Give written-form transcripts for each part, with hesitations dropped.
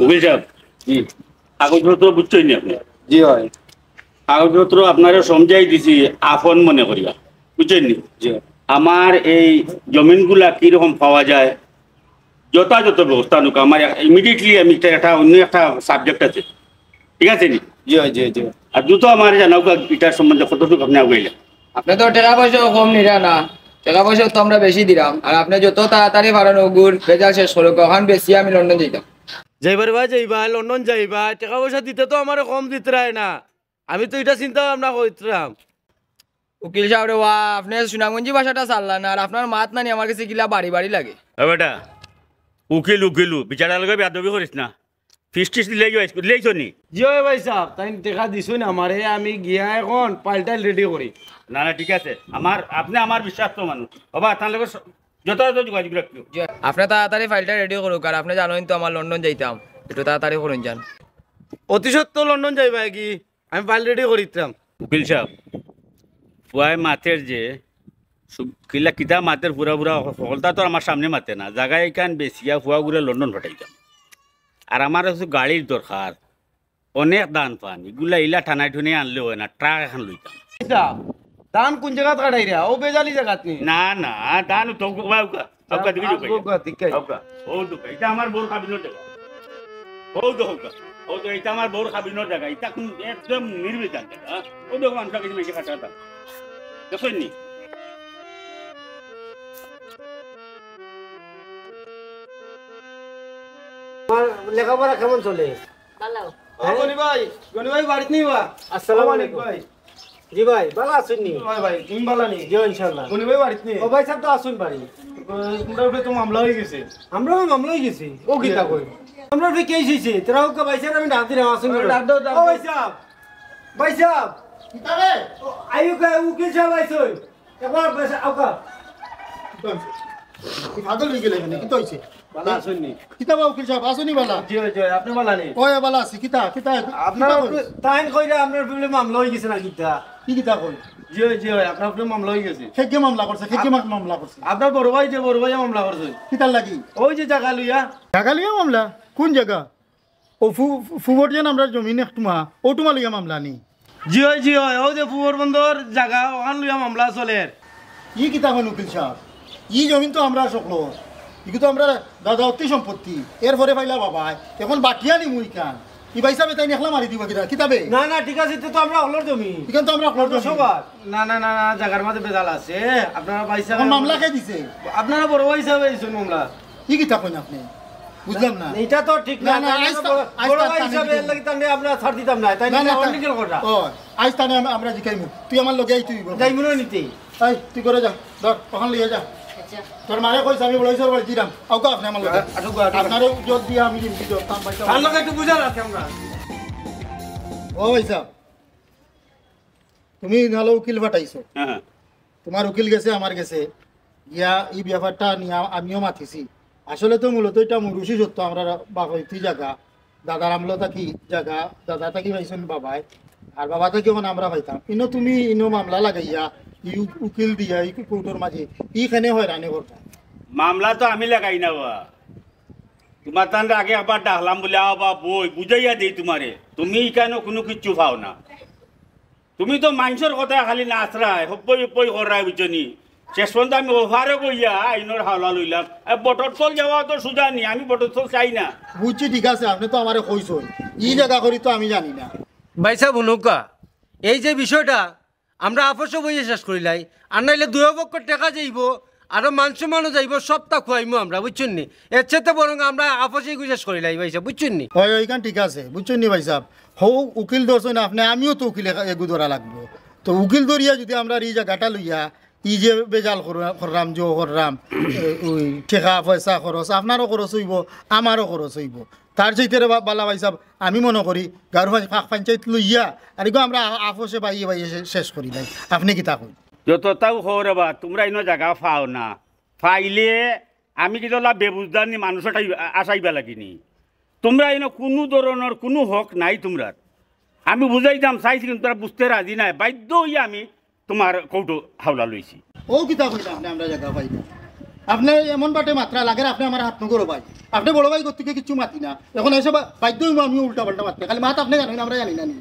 উকিল সাহেব, জি কাগজপত্র বুঝছেন নি আপনি? জি হয়। কাগজপত্র আপনারা সমঝাই দিছি আপন মনে করিয়া, বুঝছেন নি? জি আমার এই জমিনগুলা কিরকম পাওয়া যায় যথাযথ ব্যবস্থা নোক। আমার ইমিডিয়েটলি আমি একটা অন্য একটা সাবজেক্ট আছে, ঠিক আছে নি? জি হয়। জি জি আর দ্রুত আমার জানাও এটার সম্বন্ধে কতটুকু আপনি আগাইলেন। আপনি তো টাকা পয়সা কম নিরা না, টাকা পয়সা তো আমরা বেশি দিলাম। আর আপনি যত তাড়াতাড়ি পারেন ওগুর ভেজাল শেষ করো, কখন বেশি আমি লন্ডন যেতাম। যাইবার ভাই যাইবা লন্ডন যাইবা, টাকা পয়সা দিতে তো আমার কম দিতে রায় না। আমি তো এটা চিন্তা ভাবনা করতাম। উকিল সাহেব রে, ওয়া আপনি সুনামগঞ্জি ভাষাটা চাললেন আর আপনার মাত নানি আমার কাছে গিলা বাড়ি বাড়ি লাগে। বেটা উকিল উকিলু বিচারা লগে বেয়াদবি করিস না। ফিস টিস দিলেইছ নি? জি হয় ভাই সাহেব, তাই টাকা দিছুন আমারে, আমি গিয়া এখন পাল্টাইল রেডি করি। না না ঠিক আছে, আপনি আমার বিশ্বাস তো মানুষ হবা, তার লগে যথাযথ যোগাযোগ রাখিও। জি, আপনি তাড়াতাড়ি ফাইলটা রেডি করুক। আর আপনি জানেন তো আমার লন্ডন যাইতাম, একটু তাড়াতাড়ি করুন যান। অতি সত্য লন্ডন যাইবা কি? আমি ফাইল রেডি করিতাম। উকিল সাহেব, ফুয়াই মাতের যে কিলা কিতা মাতের পুরা পুরা সকলতা তো আমার সামনে মাতে না, জায়গায় এখান বেশিয়া ফুয়া ঘুরে লন্ডন হটাইতাম। আর আমার হচ্ছে গাড়ির দরকার, অনেক দান পান, এগুলা ইলা ঠানাই ঠুনে আনলে হয় না, ট্রাক এখন লইতাম। সাহেব দান কোন জায়গাত কাটাই রা? ও বেজালি জায়গাত নি। না না দান তো দিকে এটা আমার বোর কাবিনের জায়গা। এটা আমার বোর কাবিনের জায়গা, এটা কোন একদম নির্বিচার জায়গা। ও দেখো মানুষ কিছু মেয়েকে খাটাতাম দেখছেন নি? লেখাপড়া কেমন চলে? গনি ভাই, গনি ভাই বাড়িতে নি বা? আসসালামু আলাইকুম ভাই। জি ভাই, ভালো আছেন নি? ভাই ভাই তুমি ভালো নি? জি ইনশাআল্লাহ। গনি ভাই বাড়িতে নি? ও ভাই সাহেব তো আসুন বাড়ি। তোমরা উপরে তো মামলা হয়ে গেছে। আমরাও মামলা হয়ে গেছি। ও কি তা কই? আমরা ফে কেস হইছে। তোরা ওকে ভাই সাহেব আমি ডাক দিলাম আসুন। ডাক দাও, ডাক ও দাও। ভাই সাহেব। ভাই সাহেব, কিতাবে? আইও কে উকিল সাহেব আইছই। একবার ভাই সাহেব আউকা। পাগল হয়ে গেলে কি তো হইছে? ভালো আছেন নি? কিতাবা উকিল সাহেব আসুনি বালা? জি জি, আপনি ভালো নি? ওই বালা আছে কিতা কিতা আপনারা আপনার তাইন কইরা আপনার ফ্যামিলি মামলা হয়ে গেছে না কিতা? কি কিতা কই? জি জি, আপনার উপরে মামলা হয়ে গেছে। খেকে মামলা করছে খেকে মামলা করছে আপনার বড় ভাই যে বড় ভাই মামলা করছে, কিতার লাগি? ওই যে জায়গা লইয়া। জাগা লিয়া মামলা? কোন জায়গা? ও ফুবর যেন আমরা জমিন একটুমা ও টুমা লিয়া মামলা নি? জি হয়, ওই যে ফুবর বন্দর জায়গা ওখান লইয়া মামলা চলে। ই কিতা হন উকিল সাহেব? ই জমিন তো আমরা সকলো ইগু তো আমরা দাদা অতি সম্পত্তি এরপরে পাইলা বাবা এখন বাটিয়া নি মুই কান ই ভাই সাহেব তাই নেখলা মারি দিব কিতা কিতাবে? না না ঠিক আছে, তো আমরা হলর জমি। ইখান তো আমরা সকলো সবার না না না না, জায়গার মাঝে বেজাল আছে। আপনারা ভাই এখন সাহেব মামলা কে দিছে? আপনারা বড় ভাই সাহেব দিয়েছেন মামলা। ই কিতা কইন আপনি? বুঝলাম না। এটা তো ঠিক না। না, না, বড় ভাই হিসাবে এর লাগি তাহলে আমরা ছাড় দিতাম না। তাই না না না অনেকের কথা। ও আজ তানে আমরা জিকাইমু তুই আমার লগে আই তুই যাই মনে নিতে। আই তুই করে যা ধর ওখান লিয়ে যা তোর মারে কইছ আমি বলাইছর বল দিরাম আউকা আপনি আমার লগে আপনারে জোর দিয়া আমি দিম জোর তাম পাইতা তার লগে একটু বুঝা রাখি আমরা। ও ভাইসা তুমি নালো উকিল ফাটাইছো, হ্যাঁ তোমার উকিল গেছে আমার গেছে গিয়া এই ব্যাপারটা নিয়ে আমিও মাথিছি। আসলে তো মূলত এটা মুরুষি সত্য আমরা বাকি জায়গা দাদার আমলো থাকি জায়গা দাদা থাকি পাইছেন বাবাই আর বাবা থাকি ওখানে আমরা পাইতাম ইনো তুমি ইনো মামলা লাগাইয়া ই উকিল দিয়া ই কোর্টের মাঝে ইখানে হয়রানি করতাম। মামলা তো আমি লাগাই না বা, তোমার তান আগে আবার ডাকলাম বলে বা বই বুঝাইয়া দিই তোমারে, তুমি কেন কোনো কিচ্ছু পাও না। তুমি তো মানুষের কথা খালি নাচরায় হব্বই উপই করাই বুঝনি। শেষ পর্যন্ত আমি ওভারও কইয়া আইনের হাওলা লইলাম। বটর তল যাওয়া তো সুজা নি, আমি বটর তল চাই না। বুঝছি ঠিক আছে আপনি তো আমারে কইছেন ই জায়গা করি তো আমি জানি না। ভাই সাহেব নৌকা এই যে বিষয়টা আমরা আপসও বইয়ে শেষ করিলাই। আর নাইলে দুই পক্ষ টাকা যাইব আরো মাংস মানো যাইব সবটা খুয়াইমো আমরা, বুঝছেন নি? এর চেয়ে বরং আমরা আপসেই শেষ করিলাই ভাই সাহেব, বুঝছেন নি? হয় ওইখান ঠিক আছে বুঝছেন নি ভাই সাহেব। হৌ উকিল ধরছেন আপনি আমিও তো উকিল এগু ধরা লাগবো। তো উকিল ধরিয়া যদি আমরা এই জায়গাটা লইয়া ই যে বেজাল করলাম যে করলাম ওই ঠেকা পয়সা খরচ আপনারও খরচ হইব আমারও খরচ হইব। তার চাইতে বালা ভাই সাহেব আমি মনে করি গারু পঞ্চায়েত লইয়া আর এগুলো আমরা আপসে বাইয়ে বাইয়ে শেষ করি নাই। আপনি কি তা কই? যতটাও খবর বা তোমরা ইনো জায়গা পাও না, পাইলে আমি কিন্তু বেবুজদার নি মানুষটা আসাইবা লাগিনি। তোমরা ইনো কোনো ধরনের কোনো হক নাই তোমরা। আমি বুঝাইতাম চাইছি কিন্তু তোরা বুঝতে রাজি নাই, বাধ্য হইয়া আমি তোমার কৌটো হাওলা লইছি। ও কিতা কইলা আপনি আমরা জায়গা পাই না? আপনি এমন বাটে মাত্রা লাগে আপনি আমার হাত নগর ভাই আপনি বড় ভাই থেকে কিছু মাতি না এখন এসে বাধ্য হইব আমি উল্টা পাল্টা মাতি খালি মাত আপনি জানেন আমরা জানি না নি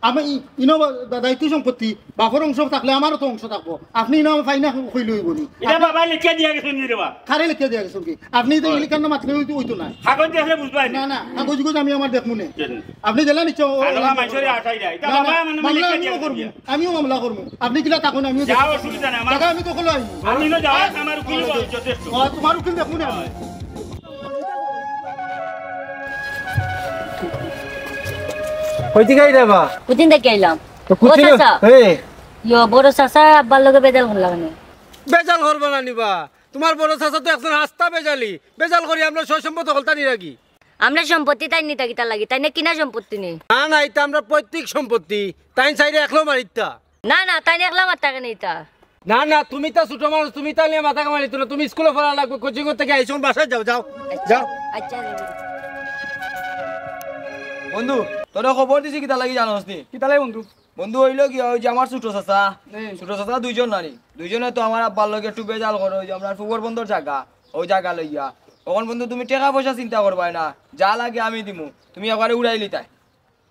আমি ইনো দায়িত্ব সম্পত্তি বাপর অংশ থাকলে আমারও তো অংশ থাকবো আপনি ইনো ফাইনা হইল হইব নি এটা বাবা লিখে দিয়া গেছেন নি রে বা খারে লিখে দিয়া গেছেন কি আপনি তো ইলিকান মাতলে হইতো না কাগজ দেখলে বুঝবাই না না কাগজ গুজ আমি আমার দেখমু নে কেন? আপনি জেলা নিচ্ছ আনোয়া মানুষের আটাই যায় এটা বাবা মানে লিখে দিয়া গেছেন আমিও মামলা করবো আপনি কিলা থাকুন আমিও যাও অসুবিধা নাই আমার টাকা আমি তো কলো আমি না যাও আমার উকিল যথেষ্ট তোমার উকিল দেখমু না কইতে গাই দেবা কুতিন দেখে আইলাম তো কুতি ও চাচা। এ ইয়ো বড় চাচা আব্বার লগে বেজাল হল লাগানে বেজাল করবা না নিবা তোমার বড় চাচা তো একজন হাস্তা বেজালি বেজাল করি আমরা সয় সম্পদ হলতা নি রাখি আমরা সম্পত্তি তাই নিতা কিতা লাগি তাই না কিনা সম্পত্তি নেই না না এটা আমরা পৈতৃক সম্পত্তি তাই সাইডে একলো মারিতা না না তাই না একলা মাত্রাকে নেই তা না না তুমি তা ছোট মানুষ তুমি তাহলে মাথা কামালি তো তুমি স্কুলে পড়া লাগবে কোচিং থেকে আইসো বাসায় যাও যাও যাও আচ্ছা বন্ধু তোরা খবর দিছি কিতা লাগি জানোস নি কিতা লাগি বন্ধু বন্ধু হইল কি ওই যে আমার ছোট চাচা দুইজন নানি দুইজনে তো আমার আব্বার লগে একটু বেজাল করে ওই যে আমরা ফুবর বন্ধর জায়গা ওই জায়গা লইয়া তখন বন্ধু তুমি টাকা পয়সা চিন্তা করবাই না যা লাগে আমি দিমু তুমি একবারে উড়াইলি তাই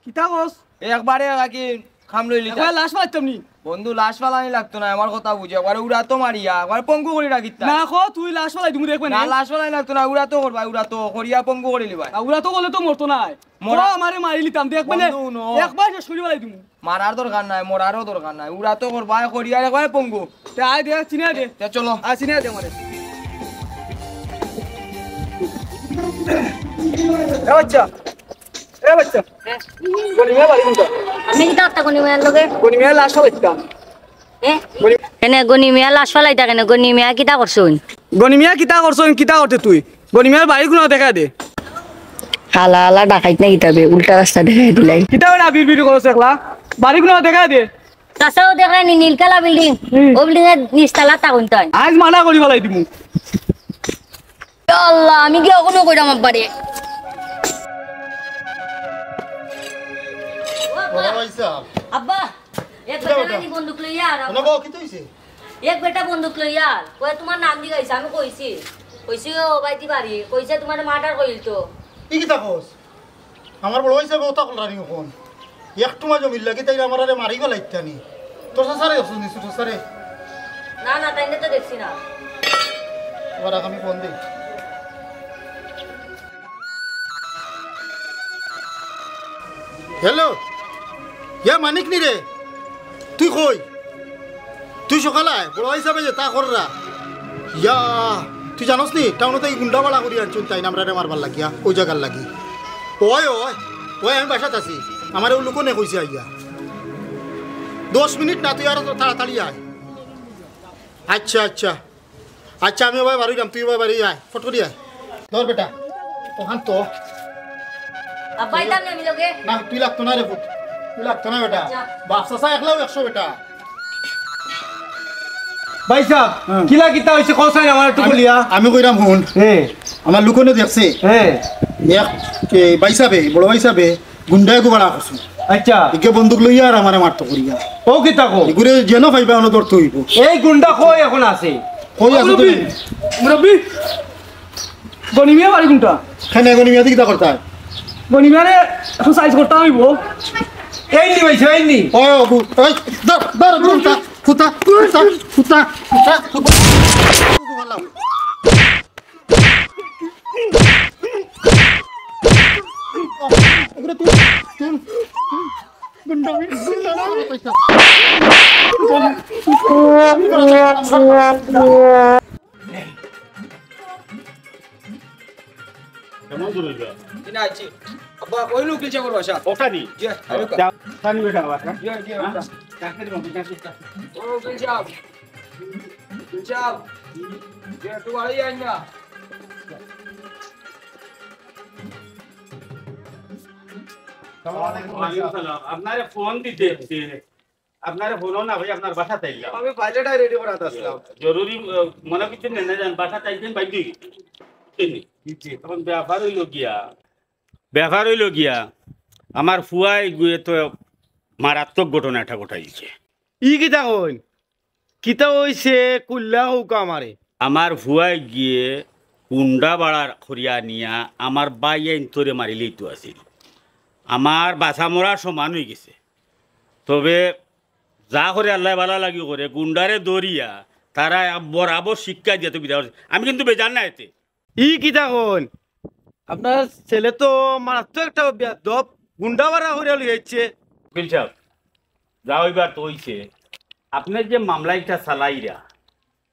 কিতা কস একবারে কি খাম লইলি তাই লাশ পাইতাম নি বন্ধু লাশ ফালানি লাগতো না আমার কথা বুঝে একবারে উড়া তো মারিয়া একবারে পঙ্গু করে রাখিত না খো তুই লাশ পালাই তুমি দেখবে না না লাশ ফালানি লাগতো না উড়া তো করবা উড়া তো করিয়া পঙ্গু করে লিবাই আউরা তো বলে তো মরতো নাই মরা- মরা আমারে মারি লিতাম দেখবে না বন্ধু, no. একবার শেষ করে বলাই তুমি মারার দরকার নাই মরারও দরকার নাই উড়া তো করবা করিয়া একবারে পঙ্গু তে আয় দে চিনে দে তা চলো আয় চিনে দে আমারে এ বাচ্চা গনিমিয়া বাড়ি কোনটা আমি কিতা আত্তা গনি মিয়ার লগে গনিমিয়া লাশ পাইতাম এনে গনি মিয়া লাশ ফালাই থাকে না গনি মিয়া কিতা করছুন গনিমিয়া কিতা করছ কিতা করতে তুই গনিমিয়ার বাড়ি কোন দেখা দে হালা হালা ডাকাইত না কিতাবে উল্টা রাস্তা দেখাই দিলাই কিতা ওরা বিড় করছ একলা বাড়ি কোন দেখা দে চাচাও দেখলে নি নীলকালা বিল্ডিং ও বিল্ডিং এর নিচতলা তাকুন তাই আজ মানা করি ফেলাই দিমু আল্লাহ আমি কি এখনো কইরাম আব্বারে বড় ভাই সাহেব আব্বা এক বেটা নি বন্দুক লইয়া আর না বাবা কি হইছে এক বেটা বন্দুক লইয়া কই তোমার নাম দি গাইছে আমি কইছি কইছি ও বাইতি বাড়ি কইছে তোমার মার্ডার কইল তো কি কি থাকোস আমার বড় ভাই সাহেব ওটা কল রানি কোন একটু মাঝে মিল লাগি তাই আমার আরে মারি গেল ইত্যানি তোর সারে অসুনি ছোট সারে না না তাইনে তো দেখছি না ওরা আমি ফোন দেই হ্যালো ইয়া মানিক নি রে তুই কই তুই সকালে বড় হিসাবে যে তা কররা ইয়া তুই জানোস নি টাউনতে এই গুন্ডা বাড়া করি আনছুন তাই নামরা মারবার লাগিয়া ওই জায়গার লাগি ওই ওই ওই আমি বাসাত আছি আমার ওই লোকনে কইছে আইয়া 10 মিনিট না তুই আর তাড়াতাড়ি আয় আচ্ছা আচ্ছা আচ্ছা আমি ভাই বাড়ি যাম তুই ভাই বাড়ি আয় ফটো দিয়ে আয় ধর বেটা ওখান তো আব্বা ইতাম না আমি লগে না তুই লাগতো না রে পুত তুই লাগতো না বেটা বাপ চাচা একলাও 100 বেটা ভাই সাহেব কিলা কিতা হইছে কোসাই আমার একটু বলিয়া আমি কইরাম হুন হ্যাঁ আমার লোকনে দেখছে হ্যাঁ এক বাইসাবে বড় বাইসাবে গুন্ডায় গোবাড়া করছো আচ্ছা একে বন্দুক লইয়া আর আমারে মারতো করিয়া ও কিতা কো এগুলো যেন পাইবা অন ধরতে হইব এই গুন্ডা কই এখন আছে কই আছে তুমি মুরব্বি গনিমিয়া বাড়ি কোনটা খানে এগনি মিয়া দিকে করতে হয় গনিমিয়ারে একটু সাইজ করতে হইব এই নি ভাই এই নি ওই অবু ওই দর দর ফুটা ফুটা ফুটা ফুটা ফুটা ফুটা এগুলো তুই গুন্ডা গুন্ডা না পয়সা কেমন দূর হইবা কিনা আইছি আব্বা কইলু উকিল চাকর বাসা ওটা নি জি আরুকা যাও সানি বেটা বাবা জি জি কাকে দিব কাকে ও উকিল সাহেব যে তুই আই আই না আপনারে ফোন দিতে আপনারে ফোনও না ভাই আপনার বাসা তাইলাম আমি পাইলটটা রেডি করাতে আসলাম জরুরি মনে কিছু নেই না জান বাসা তাইছেন বাইদি এখন ব্যাপার হইল গিয়া আমার ফুয়াই গুয়ে তো মারাত্মক ঘটনা একটা ঘটাইছে ই কিতা কইন কিতা হইছে কুল্লা হৌকা আমারে আমার ভুয়াই গিয়ে কুন্ডা বাড়ার খরিয়া নিয়া আমার বাইয়া ইন্তরে মারিলেই তো আছিল আমার বাছা মরার সমান হয়ে গেছে তবে যা করে আল্লাহ ভালো লাগি করে গুন্ডারে দরিয়া তারা বরাবর শিক্ষা দিয়ে তো বিদা আমি কিন্তু বেজান না এতে ই কি তখন আপনার ছেলে তো মারাত্মক একটা দপ গুন্ডা বাড়া করে লিয়েছে উকিল সাহেব যা হইবার তো হইছে আপনার যে মামলাইটা চালাইরা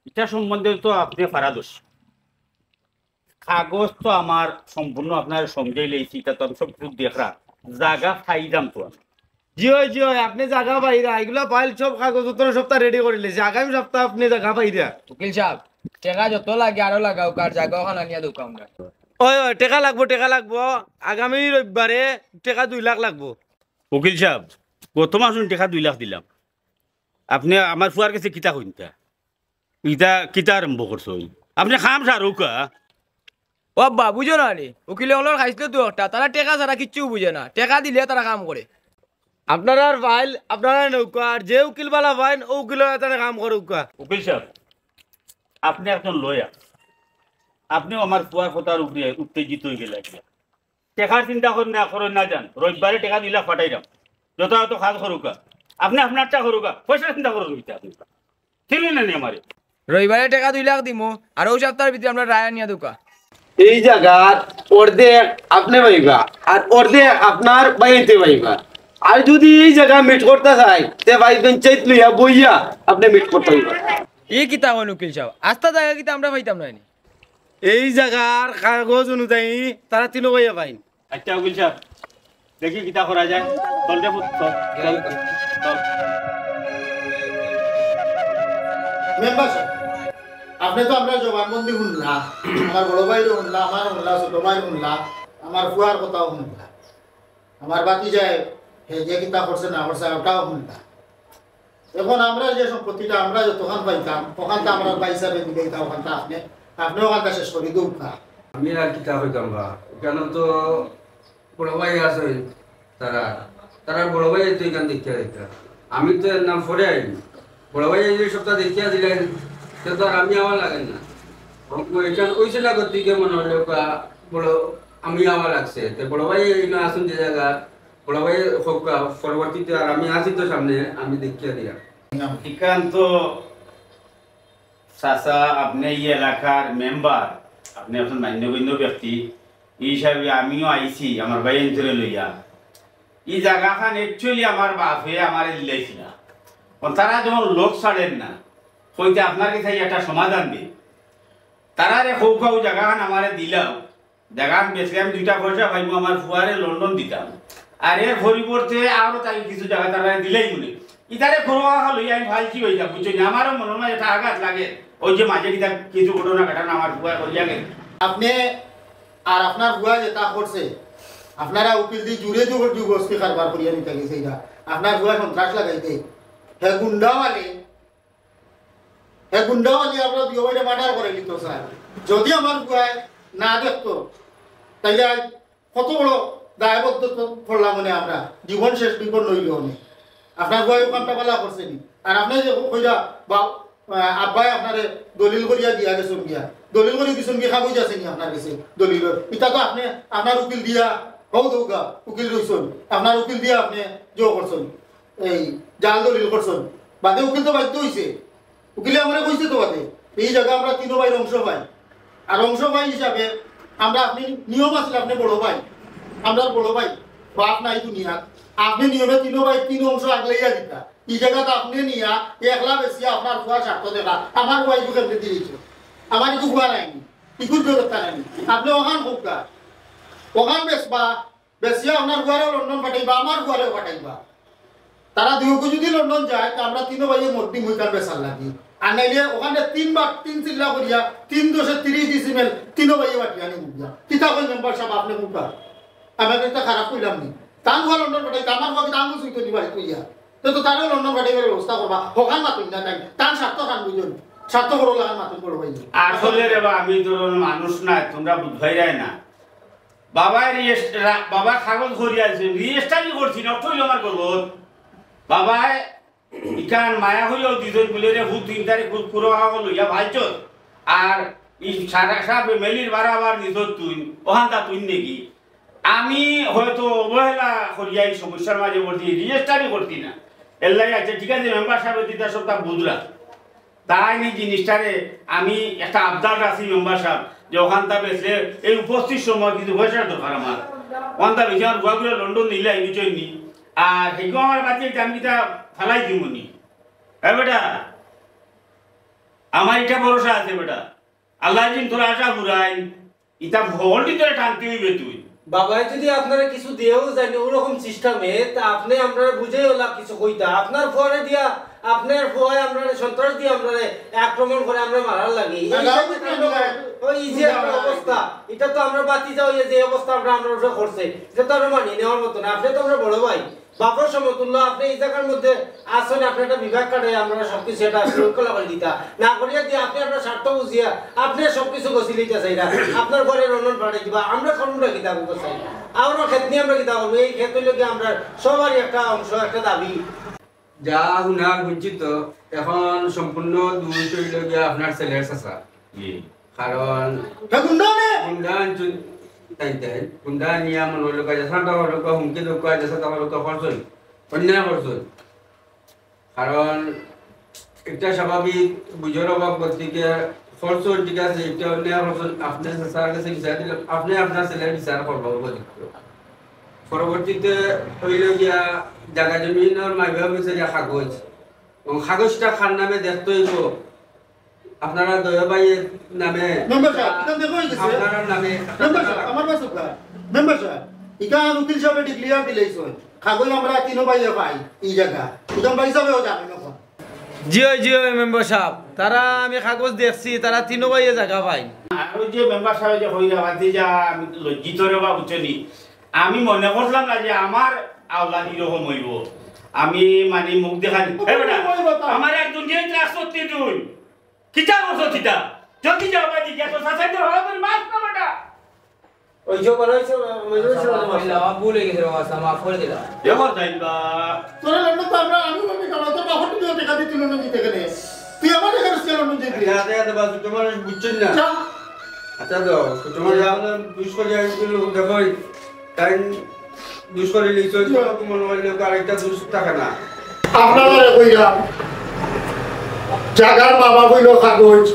এটা সম্বন্ধে তো আপনি পারাদর্শী কাগজ তো আমার সম্পূর্ণ আপনার সমঝাই লেছি এটা তো আমি সব কিছু দেখরা জায়গা ফাইদাম তো আমি জি হয় আপনি জায়গা পাইরা এগুলা ফাইল সব কাগজপত্র সপ্তাহ রেডি করে লেছে আগামী সপ্তাহ আপনি জায়গা পাইরা উকিল সাহেব টেকা যত লাগে আরো লাগাও কার জায়গা ওখানে আনিয়া দোকান আমরা ওই টাকা লাগবো আগামী রবিবারে টাকা 2 লাখ লাগবো উকিল সাহেব গত মাসুন টাকা 2 লাখ দিলাম আপনি আমার ফুয়ার কাছে কিতা হইতা ইটা কিতা আরম্ভ করছো আপনি খাম সারুকা ও বা বুঝো না নি উকিলে হলোর খাইছিল তো একটা তারা টেকা ছাড়া কিচ্ছু বুঝে না টেকা দিলে তারা কাম করে আপনার ফাইল আপনারা নৌকা আর যে উকিল বালা ফাইন ও উকিল তারা কাম করে উকিল সাহেব আপনি একজন লয়ার আপনিও আমার ফুয়ার কথার উপরে উত্তেজিত হয়ে গেলে টেকার চিন্তা করেন না যান রবিবারে টাকা 2 লাখ পাঠাইলাম যথাযথ কাজ করুকা আপনি আপনারটা করুকা পয়সা চিন্তা করুন আপনি ঠিক না নি আমারে রবিবারে টাকা 2 লাখ দিমু আর ওই সপ্তাহের ভিতরে আমরা রায় আনিয়া দোকা এই জায়গার অর্ধেক আপনি পাইবা আর অর্ধেক আপনার বাইতে পাইবা আর যদি এই জায়গা মিট করতে চাই তে ভাই পঞ্চায়েত লইয়া বইয়া আপনি মিট করতে হইবা এই কিতা হন উকিল সাহেব আস্তা জায়গা কিতা আমরা পাইতাম না নি এই জায়গার কাগজ অনুযায়ী তারা তিনো ভাইয়া পাইন আচ্ছা উকিল সাহেব দেখি কিতা করা যায় চল রে পুত চল চল মেম্বার সাহেব আপনি তো আমরা জবানবন্দি শুনলা আমার বড় ভাইরও শুনলা আমার শুনলা ছোট ভাই শুনলা আমার ফুয়ার কথাও শুনলা আমার বাকি যায় হে যে কিতা করছে না করছে ওটাও শুনলা এখন আমরা যে সম্পত্তিটা আমরা যতক্ষণ পাইতাম ওখানটা আমরা ভাই হিসাবে দিলে ওখানটা আপনি ওখানটা শেষ করি দৌড়া আমি আর কিতা হইতাম বা কেন তো বড় ভাই আছে তারা বড় ভাই তো এখান দেখিয়া দিতা আমি তো এর নাম পরে আইনি বড় ভাই এই সপ্তাহ দেখিয়া দিলেন সে তো আর আমি আমার লাগেন না এখানে ওই ছিল দিকে মনে হলো বড় আমি আমার লাগছে তো বড় ভাই আসুন যে জায়গা বড় ভাই পরবর্তীতে আর আমি আসি তো সামনে আমি দেখিয়া দিয়া একান্ত চাচা আপনি এই এলাকার মেম্বার আপনি এখন মান্যগণ্য ব্যক্তি এই হিসাবে আমিও আইছি আমার ভাই অঞ্চলে লইয়া এই জায়গাখান একচুয়ালি আমার বাপে আমার দিলাইছি না তারা যখন লোক ছাড়েন না কইতে আপনার কাছে একটা সমাধান দিই তারা রে খৌ খাও জায়গাখান আমারে দিলাম জায়গাখান বেশি আমি 2টা পয়সা পাইবো আমার ফুয়ারে লন্ডন দিতাম আর এর পরিবর্তে আরো তাই কিছু জায়গা তারা দিলেই মনে ইতারে খোয়া লইয়া আমি ভালছি হয়ে যাব বুঝছো না আমারও মনে হয় এটা আঘাত লাগে ওই যে মাঝে কিছু ঘটনা ঘটানো আমার ফুয়া করিয়া গেছে আপনি আর আপনার বুয়া যেটা করছে আপনারা উকিল দিয়ে জুড়ে যুগস্তি কারবার করিয়া নিতে গেছে এটা আপনার বুয়া সন্ত্রাস লাগাইতে হে গুন্ডাওয়ালি আমরা দুই বাইরে মার্ডার করে নিত স্যার যদি আমার বুয়ায় না দেখতো তাইলে কত বড় দায়বদ্ধ করলাম মানে আমরা জীবন শেষ বিপদ নইলেও নেই আপনার বুয়াই ওখানটা পালা করছেনি আর আপনি যে কইরা বা আব্বাই আপনারে দলিল করিয়া দিয়া গেছেন গিয়া দলিল করি দিছেন গিয়া কাগজ আছে নি আপনার কাছে দলিল এটা তো আপনি আপনার উকিল দিয়া হও দৌগা উকিল রইছেন আপনার উকিল দিয়া আপনি জো করছেন এই জাল দলিল করছেন বাদে উকিল তো বাধ্য হইছে উকিলে আমারে কইছে তো বাদে এই জায়গা আমরা 3 ভাইয়ের অংশ পাই আর অংশ পাই হিসাবে আমরা আপনি নিয়ম আছে আপনি বড় ভাই আমরা বড় ভাই বাপ নাই দুনিয়া আপনি নিয়মে 3 ভাই 3 অংশ আগলাইয়া দিতা এই জায়গাটা আপনি নিয়া একলা বেশি আপনার ফুয়া স্বার্থ দেখা আমার ভাই বুকে দিয়েছে আমার কিছু ফুয়া নাইনি ইকুর ব্যবস্থা নাইনি আপনি ওখান হোকা ওখান বেশবা বেশি আপনার ফুয়ারে লন্ডন পাঠাইবা আমার ফুয়ারেও পাঠাইবা তারা দুইকে যদি লন্ডন যায় তো আমরা 3 ভাইয়ের মধ্যে মুইকার বেসার লাগি আর নাইলে ওখানে 3 চিল্লা করিয়া 3 দশে 30 ডিসিমেল 3 ভাইয়ে বাটিয়া নি মুগা কিতা কই মেম্বার সাহেব আপনি মুগা আমাকে একটা খারাপ কইলাম নি তান ফুয়া লন্ডন পাঠাই আমার ফুয়াকে দাম সুইতো নিবা কইয়া তো তারও লন্ডন পাঠাইবার ব্যবস্থা করবা ওখান মাতুন না তাই তার স্বার্থ খান বুঝুন স্বার্থ বড় লাগান মাতুন বড় ভাই আসলে রে বা আমি ধরুন মানুষ না তোমরা বুঝাই যায় না বাবা বাবা কাগজ করিয়াছে রেজিস্টারই করছি না কইল আমার করব বাবা ইকান মায়া হইও দুজন বলে রে ভূত 3 তারিখ পুরো হলো ইয়া ভাইচো আর ই সারা সাপ মেলির বারাবার নিজর তুই ওখানটা তুই নাকি আমি হয়তো অবহেলা করিয়া এই সমস্যার মাঝে ভর্তি রেজিস্টারই করতি না এর লাগে আছে ঠিক আছে মেম্বার সাহেবের দিতে সবটা বুঝরা তাই এই জিনিসটারে আমি একটা আবদার রাখছি মেম্বার সাহেব যে ওখানটা বেসলে এই উপস্থিত সময় কিছু পয়সার দরকার আমার ওখানটা বেশি আমার গুয়াগুলো লন্ডন নিলে এই বিষয় নি আর সেইগুলো আমার বাচ্চা আমি কিটা ফেলাই দিব নি হ্যাঁ বেটা আমার এটা ভরসা আছে বেটা আল্লাহ দিন তোরা আশা ঘুরাই ইটা ভল্টি তোরা টানতে হইবে তুই বাবাই যদি আপনারা কিছু দিয়েও জানি ওরকম সিস্টেমে তা আপনি আমরা বুঝেই ওলা কিছু কইতা আপনার ফোনে দিয়া আপনার ফোনে আমরা সন্ত্রাস দিয়ে আমরা আক্রমণ করে আমরা মারার লাগি এই যে একটা অবস্থা এটা তো আমরা বাতি যাও যে অবস্থা আমরা উপরে করছে এটা তো আমরা মানি নেওয়ার মতো না আপনি তো আমরা বড় ভাই বাপর সমতুল্য আপনি এই জায়গার মধ্যে আসলে আপনি একটা বিভাগ কাটে আমরা সবকিছু এটা শৃঙ্খলা করে দিতা না করিয়া দিয়ে আপনি আপনার স্বার্থ বুঝিয়া আপনি সবকিছু গছি লইতে চাই না আপনার ঘরে রন্ধন পাঠাই দিবা আমরা করুন কি দাবি চাই আমরা ক্ষেত নিয়ে আমরা কি দাবো এই ক্ষেত হইলে কি আমরা সবারই একটা অংশ একটা দাবি যা হুনার বঞ্চিত এখন সম্পূর্ণ দুই হইল গিয়া আপনার ছেলের চাচা কারণ গুন্ডা অঞ্চল তাইতে গুন্ডা নিয়া মনে হলো কাজে সাঁটা হলো হুমকি লোক কাজে সাঁটা হলো খরচই অন্যায় খরচই কারণ একটা স্বাভাবিক বুঝার অভাব গতিকে খরচর ঠিক আছে এটা অন্যায় খরচ আপনি চাচার কাছে বিচার দিলে আপনি আপনার ছেলের বিচার করবো পরবর্তীতে হইল গিয়া জায়গা জমিনের মাইবা হয়েছে যে কাগজ এবং কাগজটা খার নামে দেখতে হইব আপনারা দয়াবাইয়ের নামে আপনার নামে ইকান উকিল সাহেব ডিক্লিয়ার দিলেইছেন কাগজ আমরা তিনো ভাইয়ে পাই এই জায়গা ইকান ভাই সাহেবও জানেন না জিও জিও মেম্বার সাহেব তারা আমি কাগজ দেখছি তারা তিনো ভাইয়ে জায়গা পাই আর ওই যে মেম্বার সাহেব যে হইয়া বাতি যা আমি লজ্জিত রে বা বুঝছনি আমি মনে করলাম না যে আমার আওলাদ এরকম হইব আমি মানে মুখ দেখানি আমার একজন যে ত্রাস করতে তুই কিটা করছো কিটা জলদি যাও বাজি গিয়া তো সাসাইতে হলো তোর মাছ না বেটা ওই যে বলা হয়েছে ভুল হয়ে গেছে বাবা মাফ করে দিলাম এবার যাইবা তোরা লন্ডন তো আমরা আমি মনে করি তো বাহট দিয়ে টাকা দিতে লন্ডন দিতে গেলে তুই আমার টাকা দিতে লন্ডন দিবি আচ্ছা আচ্ছা বাস তোমার বুঝছেন না আচ্ছা দাও তোমার আপনার দুষ্করি আইছিল দেখো তাই দুষ্করি লিখছো তো মনে হইলো আরেকটা দুষ টাকা না আপনারা কইরা জাগার বাবা কইলো কাগজ